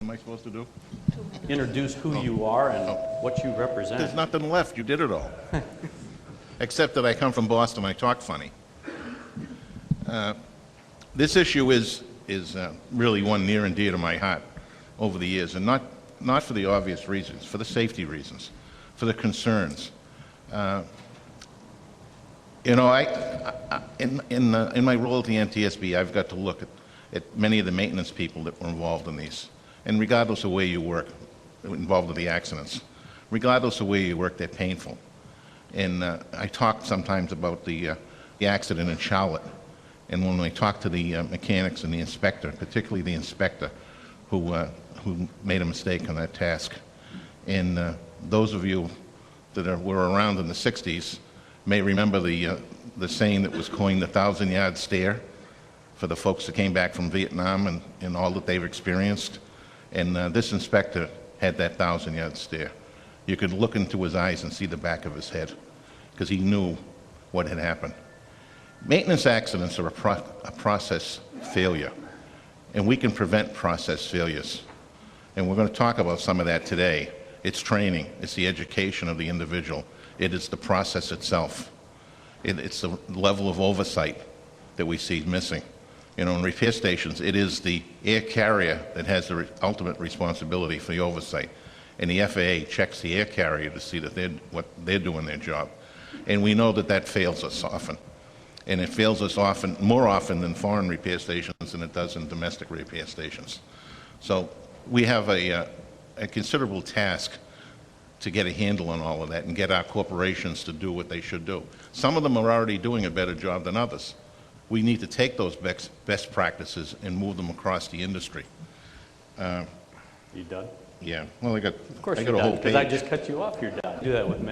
am I supposed to do? Introduce who you are and what you represent. There's nothing left. You did it all. Except that I come from Boston. I talk funny. This issue is really one near and dear to my heart over the years, and not for the obvious reasons, for the safety reasons, for the concerns. In my role at the NTSB, I've got to look at many of the maintenance people that were involved in these. And regardless of where you work, involved with the accidents, regardless of where you work, they're painful. And I talk sometimes about the accident in Charlotte. And when I talk to the mechanics and the inspector, particularly the inspector who made a mistake on that task. And those of you that were around in the 60s may remember the saying that was coined, the 1,000-yard stare, for the folks that came back from Vietnam and all that they've experienced. And this inspector had that 1,000-yard stare. You could look into his eyes and see the back of his head because he knew what had happened. Maintenance accidents are a process failure, and we can prevent process failures. And we're going to talk about some of that today. It's training, it's the education of the individual, it is the process itself. It's the level of oversight that we see missing. You know, in repair stations, it is the air carrier that has the ultimate responsibility for the oversight. And the FAA checks the air carrier to see that they're doing their job. And we know that fails us often. And it fails us often, more often than foreign repair stations than it does in domestic repair stations. So we have a considerable task to get a handle on all of that and get our corporations to do what they should do. Some of them are already doing a better job than others. We need to take those best practices and move them across the industry. You done? Yeah. Well, I got Of course a you're whole done, because I page. just cut you off. You're done. Do that with me.